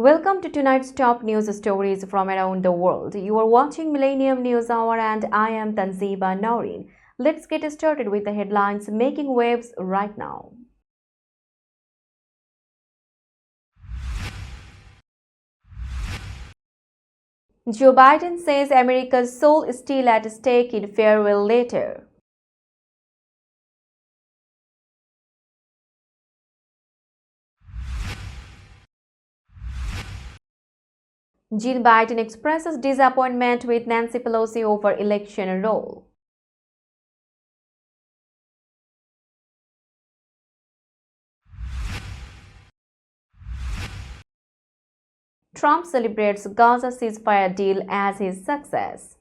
Welcome to tonight's top news stories from around the world. You are watching Millennium News Hour and I am Tanziba Noreen. Let's get started with the headlines making waves right now. Joe Biden says America's soul is still at stake in farewell letter. Jill Biden expresses disappointment with Nancy Pelosi over election role. Trump celebrates Gaza ceasefire deal as his success.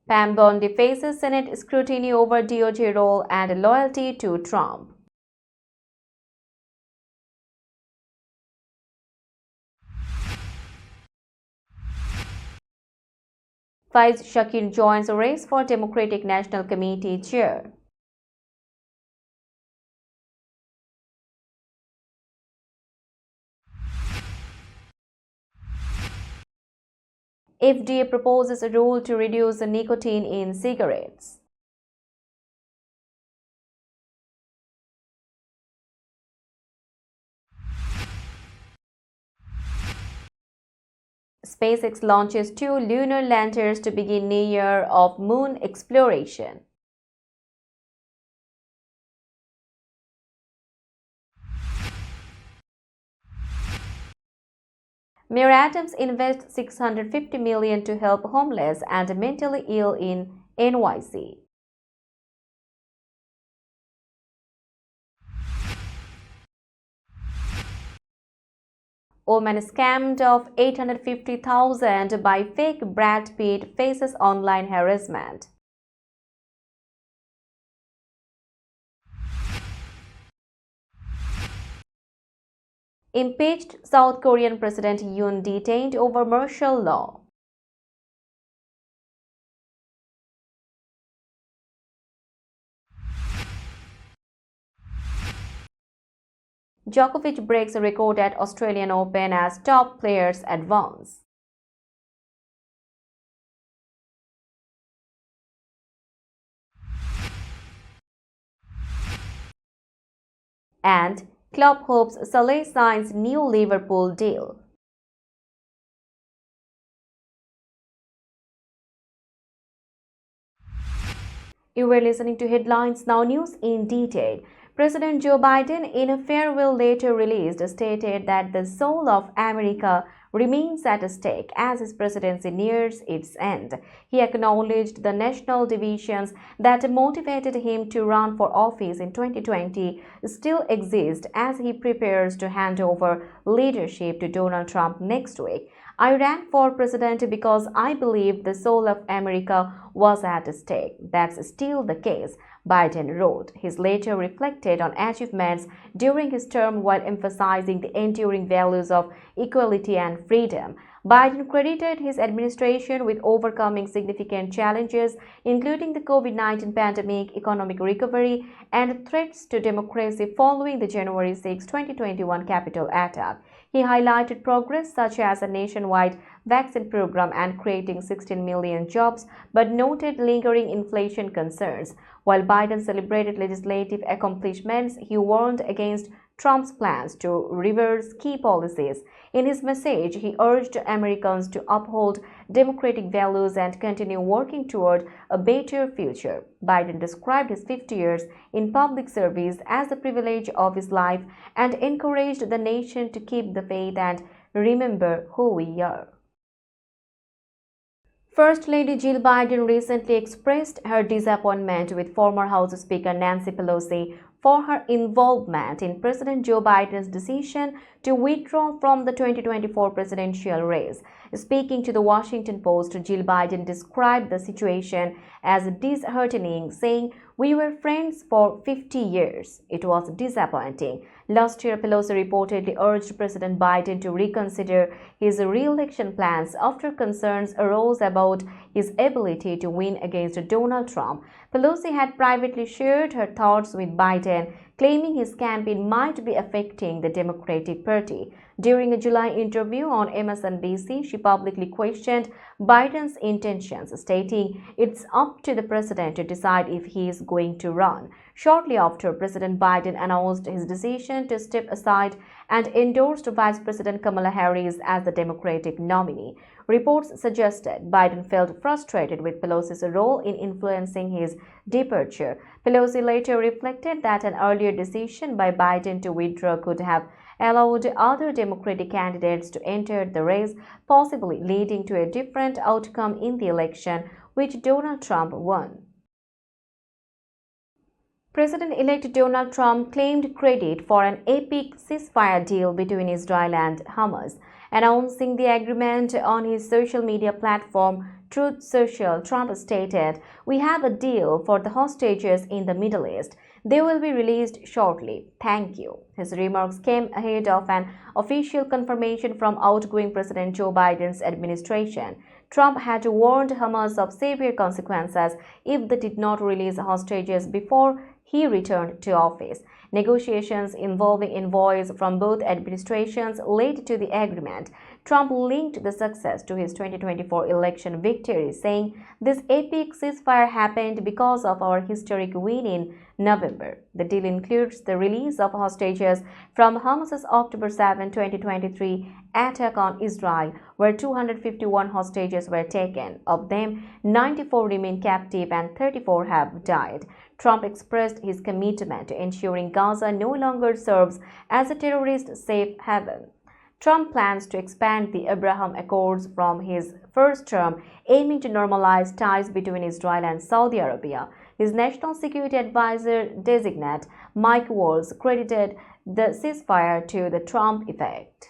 Pam Bondi faces Senate scrutiny over DOJ role and loyalty to Trump. Faiz Shakir joins race for Democratic National Committee chair. FDA proposes a rule to reduce the nicotine in cigarettes. SpaceX launches 2 lunar landers to begin new year of moon exploration. Mayor Adams invests $650 million to help homeless and mentally ill in NYC. Woman scammed of $850,000 by fake Brad Pitt faces online harassment. Impeached South Korean President Yoon detained over martial law. Djokovic breaks a record at Australian Open as top players advance. And Klopp hopes Salah signs new Liverpool deal. You were listening to Headlines Now News in detail. President Joe Biden, in a farewell letter released, stated that the soul of America remains at stake as his presidency nears its end. He acknowledged the national divisions that motivated him to run for office in 2020 still exist as he prepares to hand over leadership to Donald Trump next week. I ran for president because I believed the soul of America was at stake. That's still the case, Biden wrote. His letter reflected on achievements during his term while emphasizing the enduring values of equality and freedom. Biden credited his administration with overcoming significant challenges, including the COVID-19 pandemic, economic recovery, and threats to democracy following the January 6, 2021 Capitol attack. He highlighted progress such as a nationwide vaccine program and creating 16 million jobs, but noted lingering inflation concerns. While Biden celebrated legislative accomplishments, he warned against Trump's plans to reverse key policies. In his message, he urged Americans to uphold democratic values and continue working toward a better future. Biden described his 50 years in public service as the privilege of his life and encouraged the nation to keep the faith and remember who we are. First Lady Jill Biden recently expressed her disappointment with former House Speaker Nancy Pelosi for her involvement in President Joe Biden's decision to withdraw from the 2024 presidential race. Speaking to the Washington Post, Jill Biden described the situation as disheartening, saying, We were friends for 50 years. It was disappointing. Last year, Pelosi reportedly urged President Biden to reconsider his re-election plans after concerns arose about his ability to win against Donald Trump. Pelosi had privately shared her thoughts with Biden, claiming his campaign might be affecting the Democratic Party. During a July interview on MSNBC, she publicly questioned Biden's intentions, stating it's up to the president to decide if he is going to run. Shortly after, President Biden announced his decision to step aside and endorsed Vice President Kamala Harris as the Democratic nominee. Reports suggested Biden felt frustrated with Pelosi's role in influencing his departure. Pelosi later reflected that an earlier decision by Biden to withdraw could have allowed other Democratic candidates to enter the race, possibly leading to a different outcome in the election, which Donald Trump won. President-elect Donald Trump claimed credit for an epic ceasefire deal between Israel and Hamas. Announcing the agreement on his social media platform, Truth Social, Trump stated, "We have a deal for the hostages in the Middle East. They will be released shortly. Thank you." His remarks came ahead of an official confirmation from outgoing President Joe Biden's administration. Trump had warned Hamas of severe consequences if they did not release hostages before he returned to office. Negotiations involving envoys from both administrations led to the agreement. Trump linked the success to his 2024 election victory, saying, "This epic ceasefire happened because of our historic win in November." The deal includes the release of hostages from Hamas's October 7, 2023 attack on Israel, where 251 hostages were taken. Of them, 94 remain captive and 34 have died. Trump expressed his commitment to ensuring Gaza no longer serves as a terrorist safe haven. Trump plans to expand the Abraham Accords from his first term, aiming to normalize ties between Israel and Saudi Arabia. His national security advisor designate, Mike Waltz, credited the ceasefire to the Trump effect.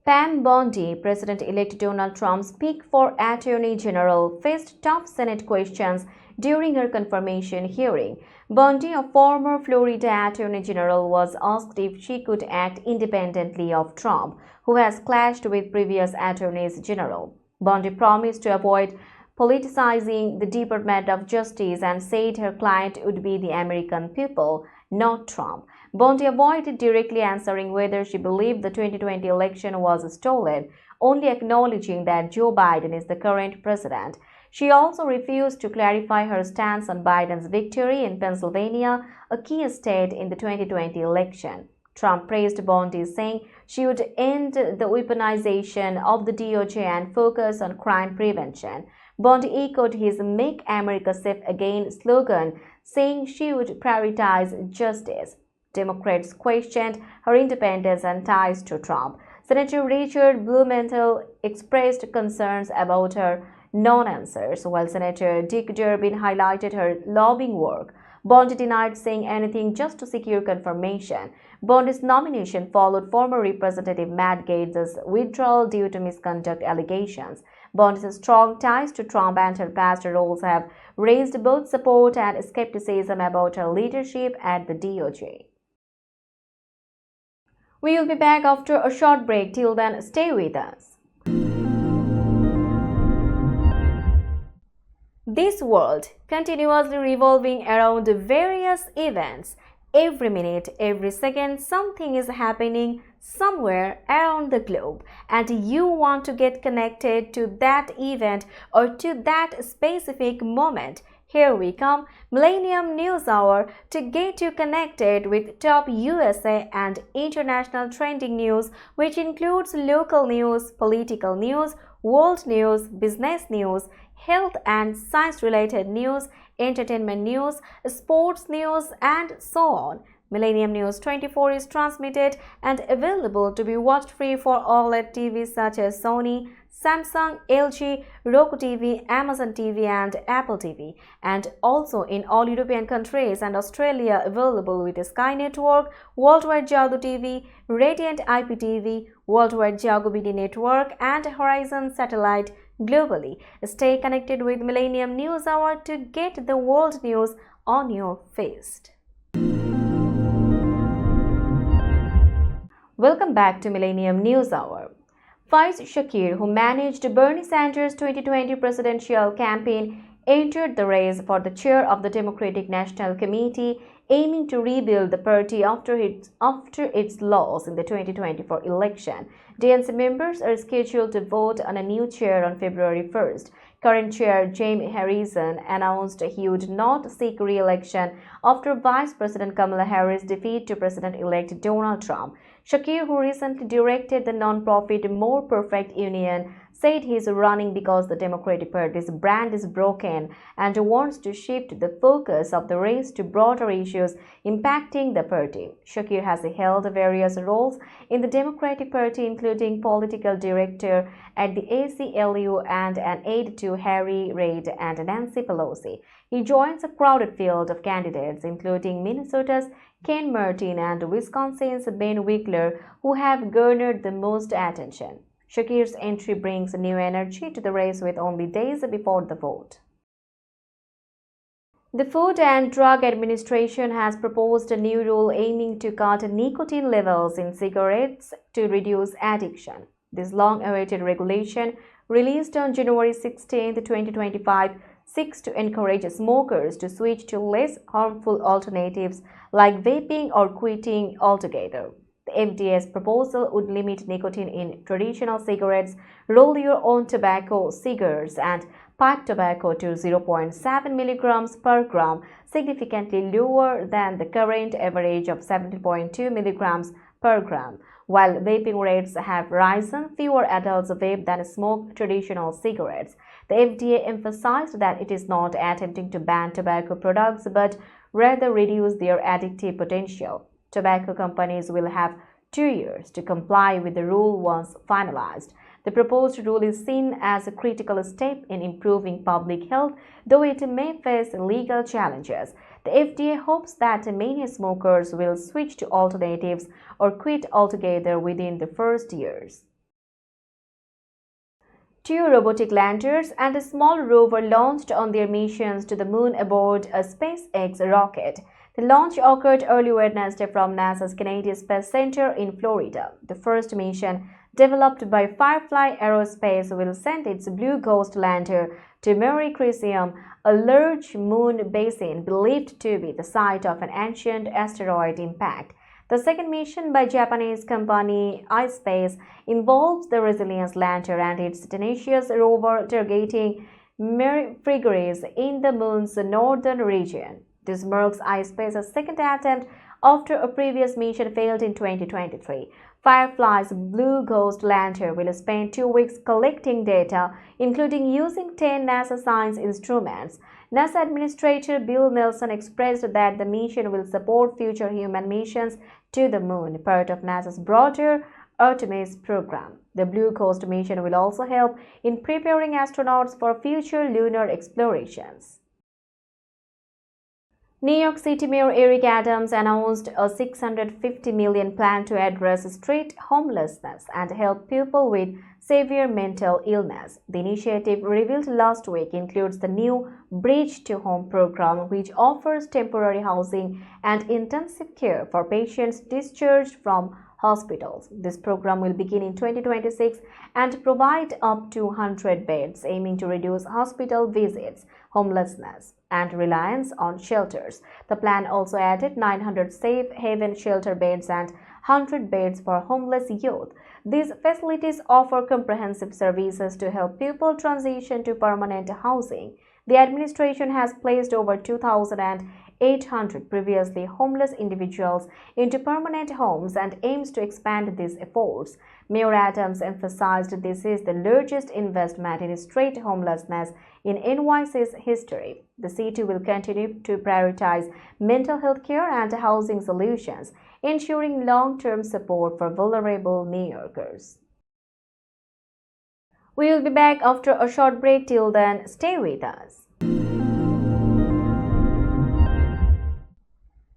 Pam Bondi, President-elect Donald Trump's pick for Attorney General, faced tough Senate questions during her confirmation hearing. Bondi, a former Florida Attorney General, was asked if she could act independently of Trump, who has clashed with previous attorneys general. Bondi promised to avoid politicizing the Department of Justice and said her client would be the American people, not Trump. Bondi avoided directly answering whether she believed the 2020 election was stolen, only acknowledging that Joe Biden is the current president. She also refused to clarify her stance on Biden's victory in Pennsylvania, a key state in the 2020 election. Trump praised Bondi, saying she would end the weaponization of the DOJ and focus on crime prevention. Bondi echoed his "Make America Safe Again" slogan, saying she would prioritize justice. Democrats questioned her independence and ties to Trump. Senator Richard Blumenthal expressed concerns about her non-answers, while Senator Dick Durbin highlighted her lobbying work. Bondi denied saying anything just to secure confirmation. Bondi's nomination followed former Representative Matt Gaetz's withdrawal due to misconduct allegations. Bondi's strong ties to Trump and her past roles have raised both support and skepticism about her leadership at the DOJ. We will be back after a short break. Till then, stay with us. This world continuously revolving around various events. Every minute, every second, something is happening somewhere around the globe, and you want to get connected to that event or to that specific moment. Here we come, Millennium News Hour, to get you connected with top USA and international trending news, which includes local news, political news, world news, business news, health and science-related news, entertainment news, sports news, and so on. Millennium News 24 is transmitted and available to be watched free for OLED TVs such as Sony, Samsung, LG, Roku TV, Amazon TV, and Apple TV, and also in all European countries and Australia available with Sky Network, Worldwide Jago TV, Radiant IPTV, Worldwide Jago BD Network, and Horizon Satellite globally. Stay connected with Millennium News Hour to get the world news on your feed. Welcome back to Millennium News Hour. Faiz Shakir, who managed Bernie Sanders' 2020 presidential campaign, entered the race for the chair of the Democratic National Committee, aiming to rebuild the party after its loss in the 2024 election. DNC members are scheduled to vote on a new chair on February 1st. Current chair Jaime Harrison announced he would not seek re-election after Vice President Kamala Harris' defeat to President-elect Donald Trump. Shakir, who recently directed the non-profit More Perfect Union, said he is running because the Democratic Party's brand is broken and wants to shift the focus of the race to broader issues impacting the party. Shakir has held various roles in the Democratic Party, including political director at the ACLU and an aide to Harry Reid and Nancy Pelosi. He joins a crowded field of candidates, including Minnesota's Ken Martin and Wisconsin's Ben Wickler, who have garnered the most attention. Shakir's entry brings new energy to the race with only days before the vote. The Food and Drug Administration has proposed a new rule aiming to cut nicotine levels in cigarettes to reduce addiction. This long-awaited regulation, released on January 16, 2025, seeks to encourage smokers to switch to less harmful alternatives like vaping or quitting altogether. The FDA's proposal would limit nicotine in traditional cigarettes, roll-your-own tobacco, cigars, and pipe tobacco to 0.7 milligrams per gram, significantly lower than the current average of 70.2 milligrams per gram. While vaping rates have risen, fewer adults vape than smoke traditional cigarettes. The FDA emphasized that it is not attempting to ban tobacco products but rather reduce their addictive potential. Tobacco companies will have 2 years to comply with the rule once finalized. The proposed rule is seen as a critical step in improving public health, though it may face legal challenges. The FDA hopes that many smokers will switch to alternatives or quit altogether within the first years. 2 robotic landers and a small rover launched on their missions to the moon aboard a SpaceX rocket. The launch occurred early Wednesday from NASA's Kennedy Space Center in Florida. The first mission, developed by Firefly Aerospace, will send its Blue Ghost lander to Mare Crisium, a large moon basin believed to be the site of an ancient asteroid impact. The second mission by Japanese company iSpace involves the Resilience lander and its tenacious rover targeting Mare Frigates in the moon's northern region. This marks iSpace's second attempt after a previous mission failed in 2023. Firefly's Blue Ghost lander will spend 2 weeks collecting data, including using 10 NASA science instruments. NASA Administrator Bill Nelson expressed that the mission will support future human missions to the moon, part of NASA's broader Artemis program. The Blue Ghost mission will also help in preparing astronauts for future lunar explorations. New York City Mayor Eric Adams announced a $650 million plan to address street homelessness and help people with severe mental illness. The initiative, revealed last week, includes the new Bridge to Home program, which offers temporary housing and intensive care for patients discharged from hospitals. This program will begin in 2026 and provide up to 100 beds, aiming to reduce hospital visits, homelessness, and reliance on shelters. The plan also added 900 safe haven shelter beds and 100 beds for homeless youth. These facilities offer comprehensive services to help people transition to permanent housing. The administration has placed over 2,800 previously homeless individuals into permanent homes and aims to expand these efforts. Mayor Adams emphasized this is the largest investment in street homelessness in NYC's history. The city will continue to prioritize mental health care and housing solutions, ensuring long-term support for vulnerable New Yorkers. We will be back after a short break. Till then, stay with us.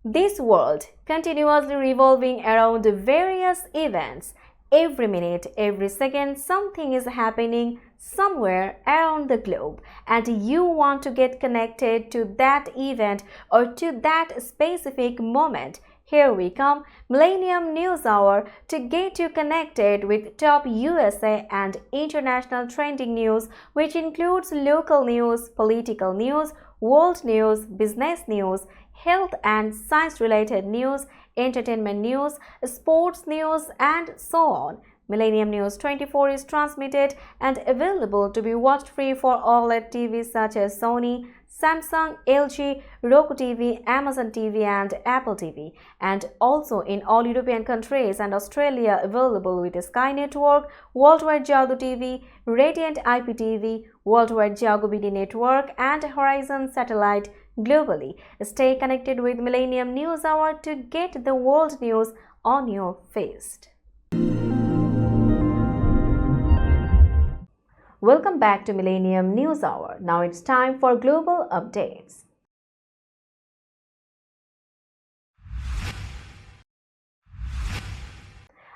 This world continuously revolving around various events, Every minute, every second, something is happening somewhere around the globe, and you want to get connected to that event or to that specific moment. Here we come, Millennium News Hour, to get you connected with top USA and international trending news, which includes local news, political news, world news, business news, health and science related news, entertainment news, sports news, and so on. Millennium News 24 is transmitted and available to be watched free for OLED TVs such as Sony, Samsung, LG, Roku TV, Amazon TV, and Apple TV, and also in all European countries and Australia available with Sky Network, Worldwide Jago TV, Radiant IPTV, Worldwide Jago BD Network, and Horizon Satellite globally. Stay connected with Millennium News Hour to get the world news on your fist. Welcome back to Millennium News Hour. Now it's time for global updates.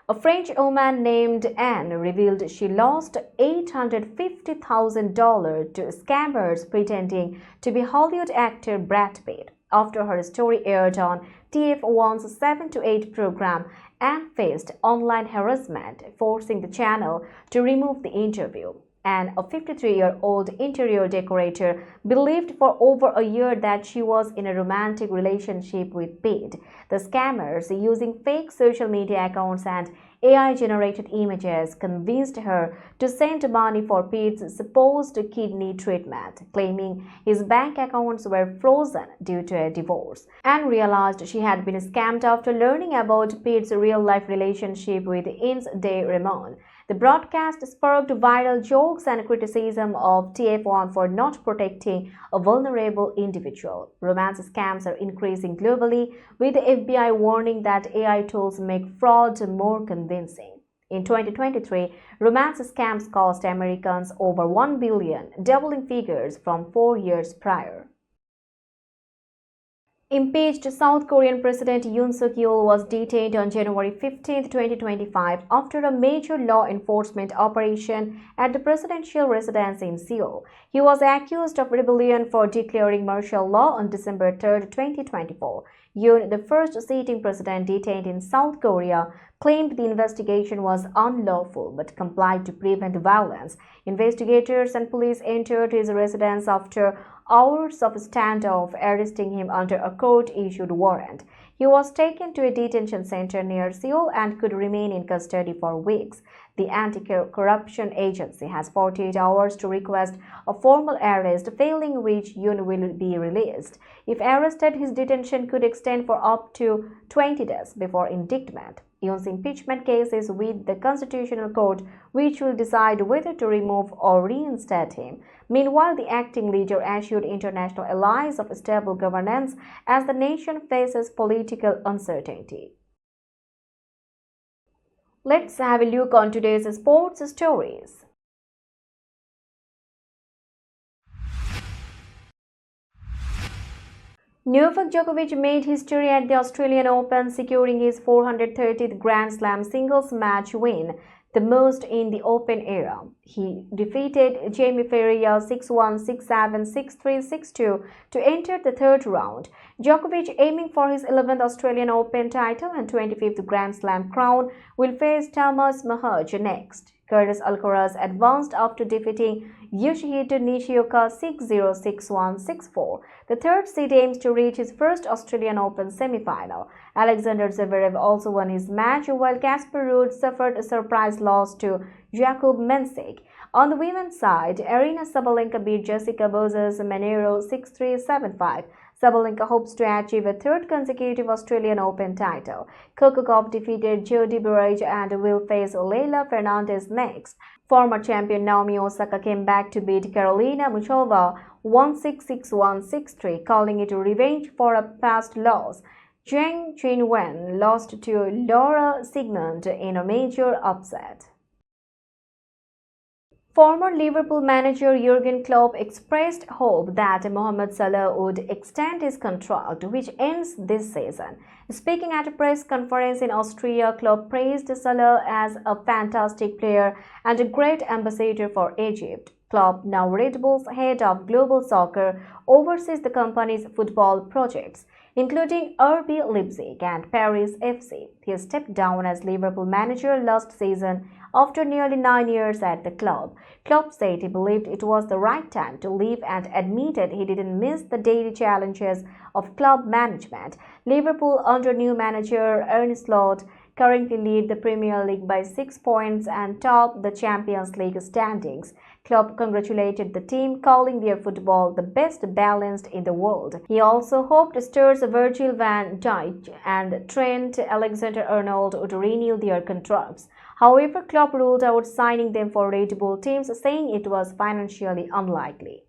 A French woman named Anne revealed she lost $850,000 to scammers pretending to be Hollywood actor Brad Pitt. After her story aired on TF1's 7 to 8 program, Anne faced online harassment, forcing the channel to remove the interview. Anne, a 53-year-old interior decorator, believed for over a year that she was in a romantic relationship with Pitt. The scammers, using fake social media accounts and AI-generated images, convinced her to send money for Pitt's supposed kidney treatment, claiming his bank accounts were frozen due to a divorce. Anne realized she had been scammed after learning about Pitt's real-life relationship with Ines de Ramon. The broadcast sparked viral jokes and criticism of TF1 for not protecting a vulnerable individual. Romance scams are increasing globally, with the FBI warning that AI tools make fraud more convincing. In 2023, romance scams cost Americans over $1 billion, doubling figures from 4 years prior. Impeached South Korean President Yoon Suk-yeol was detained on January 15, 2025 after a major law enforcement operation at the presidential residence in Seoul. He was accused of rebellion for declaring martial law on December 3, 2024. Yoon, the first sitting president detained in South Korea, claimed the investigation was unlawful but complied to prevent violence. Investigators and police entered his residence after hours of standoff, arresting him under a court-issued warrant. He was taken to a detention center near Seoul and could remain in custody for weeks. The Anti-Corruption Agency has 48 hours to request a formal arrest, failing which Yoon will be released. If arrested, his detention could extend for up to 20 days before indictment. Yoon's impeachment case is with the Constitutional Court, which will decide whether to remove or reinstate him. Meanwhile, the acting leader assured international allies of stable governance as the nation faces political uncertainty. Let's have a look on today's sports stories. Novak Djokovic made history at the Australian Open, securing his 430th Grand Slam singles match win, the most in the Open era. He defeated Jamie Ferreira 6-1, 6-7, 6-3, 6-2 to enter the third round. Djokovic, aiming for his 11th Australian Open title and 25th Grand Slam crown, will face Thomas Mahaj next. Carlos Alcaraz advanced after defeating Yoshihito Nishioka 6-0, 6-1, 6-4. The third seed aims to reach his first Australian Open semi-final. Alexander Zverev also won his match, while Casper Ruud suffered a surprise loss to Jakub Mensik. On the women's side, Aryna Sabalenka beat Jessica Bozes Monteiro 6-3, 7-5. Sabalenka hopes to achieve a third consecutive Australian Open title. Coco Gauff defeated Jodie Burrage and will face Leylah Fernandez next. Former champion Naomi Osaka came back to beat Karolina Muchova 1-6, 6-1, 6-3, calling it a revenge for a past loss. Zheng Qinwen lost to Laura Sigmund in a major upset. Former Liverpool manager Jurgen Klopp expressed hope that Mohamed Salah would extend his contract, which ends this season. Speaking at a press conference in Austria, Klopp praised Salah as a fantastic player and a great ambassador for Egypt. Klopp, now Red Bull's head of global soccer, oversees the company's football projects, including RB Leipzig and Paris FC. He stepped down as Liverpool manager last season after nearly 9 years at the club. Klopp said he believed it was the right time to leave and admitted he didn't miss the daily challenges of club management. Liverpool, under new manager Arne Slot, currently lead the Premier League by 6 points and top the Champions League standings. Klopp congratulated the team, calling their football the best balanced in the world. He also hoped stars Virgil van Dijk and Trent Alexander-Arnold would renew their contracts. However, Klopp ruled out signing them for Red Bull teams, saying it was financially unlikely.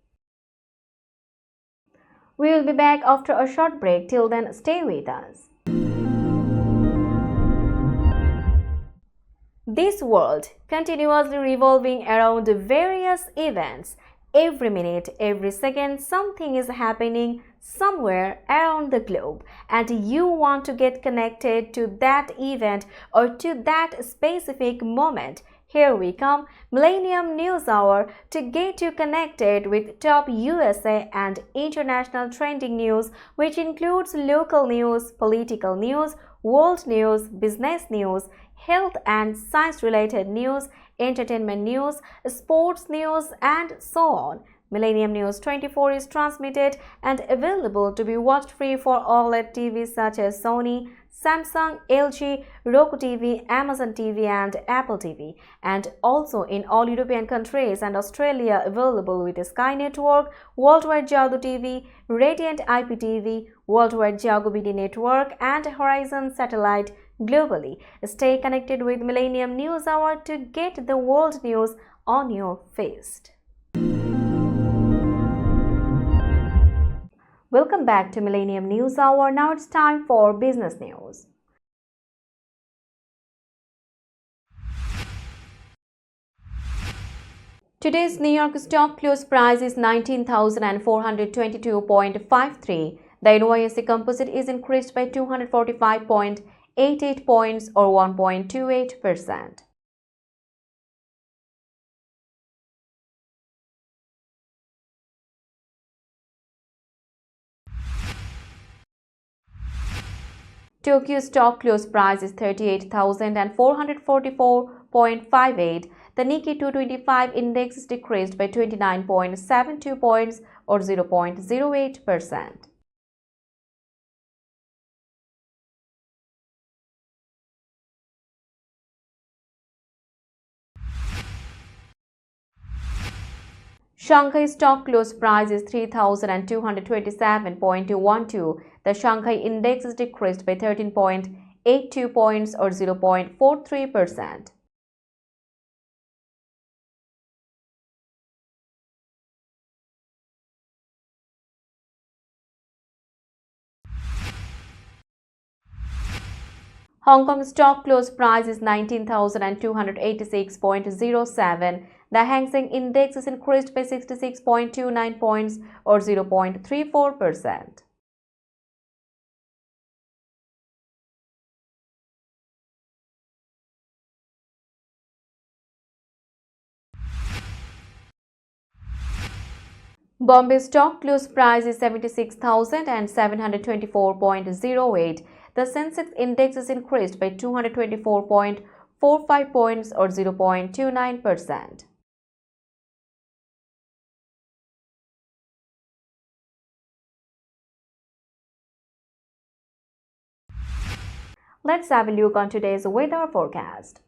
We will be back after a short break. Till then, stay with us. This world continuously revolving around various events. Every minute, every second, something is happening somewhere around the globe, and you want to get connected to that event or to that specific moment. Here we come, Millennium News Hour, to get you connected with top USA and international trending news, which includes local news, political news, world news, business news, health and science-related news, entertainment news, sports news, and so on. Millennium News 24 is transmitted and available to be watched free for OLED TVs such as Sony, Samsung, LG, Roku TV, Amazon TV, and Apple TV, and also in all European countries and Australia available with Sky Network, Worldwide Jago TV, Radiant IPTV, Worldwide Jago BD Network, and Horizon Satellite globally. Stay connected with Millennium News Hour to get the world news on your feed. Welcome back to Millennium News Hour. Now it's time for business news. Today's New York stock close price is 19,422.53. The NYSE Composite is increased by 245.88 points or 1.28%. Tokyo stock close price is 38,444.58. The Nikkei 225 index is decreased by 29.72 points or 0.08%. Shanghai stock close price is 3,227.12. The Shanghai index is decreased by 13.82 points or 0.43%. Hong Kong stock close price is 19,286.07. The Hang Seng index is increased by 66.29 points or 0.34%. Bombay stock close price is 76,724.08. The Sensex index is increased by 224.45 points or 0.29%. Let's have a look on today's weather forecast.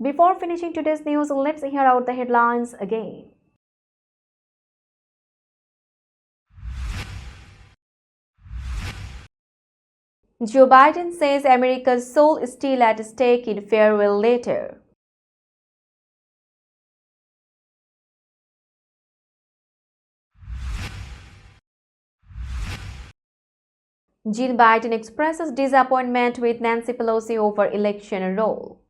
Before finishing today's news, let's hear out the headlines again. Joe Biden says America's soul is still at stake in farewell letter. Jill Biden expresses disappointment with Nancy Pelosi over election role.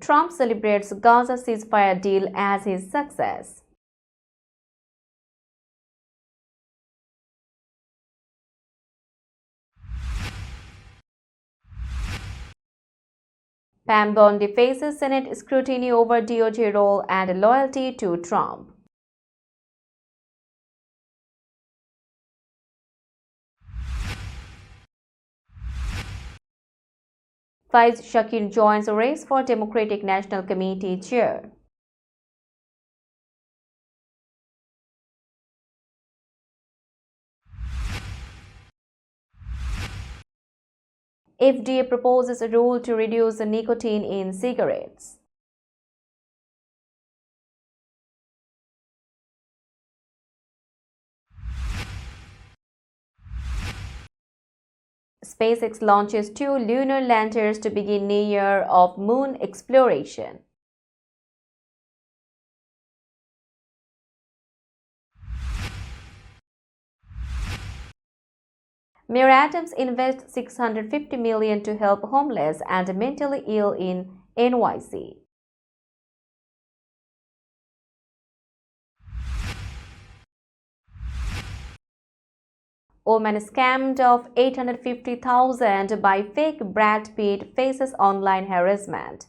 Trump celebrates Gaza ceasefire deal as his success. Pam Bondi faces Senate scrutiny over DOJ role and loyalty to Trump. Faiz Shakir joins race for Democratic National Committee chair. FDA proposes a rule to reduce nicotine in cigarettes. SpaceX launches 2 lunar landers to begin new year of moon exploration. Mayor Adams invests $650 million to help homeless and mentally ill in NYC. Woman scammed of $850,000 by fake Brad Pitt faces online harassment.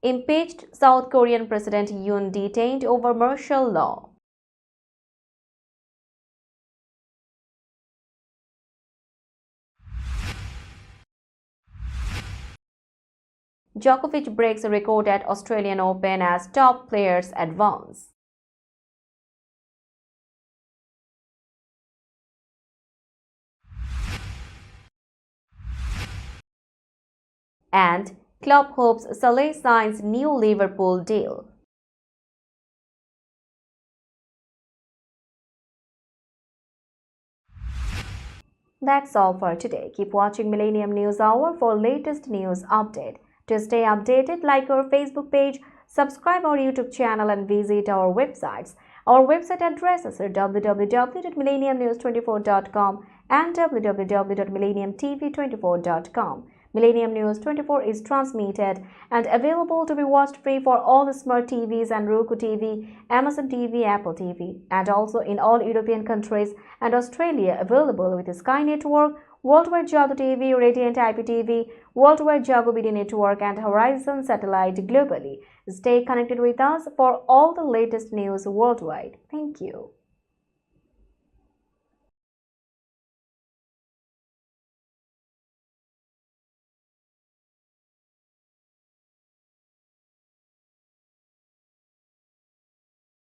Impeached South Korean President Yoon detained over martial law. Djokovic breaks a record at Australian Open as top players advance. And Klopp hopes Salah signs new Liverpool deal. That's all for today. Keep watching Millennium News Hour for latest news update. To stay updated, like our Facebook page, subscribe our YouTube channel and visit our websites. Our website addresses are www.millenniumnews24.com and www.millenniumtv24.com. Millennium News 24 is transmitted and available to be watched free for all the smart TVs and Roku TV, Amazon TV, Apple TV, and also in all European countries and Australia, available with the Sky Network, Worldwide Jago TV, Radiant IPTV, Worldwide Jago Video Network, and Horizon Satellite globally. Stay connected with us for all the latest news worldwide. Thank you.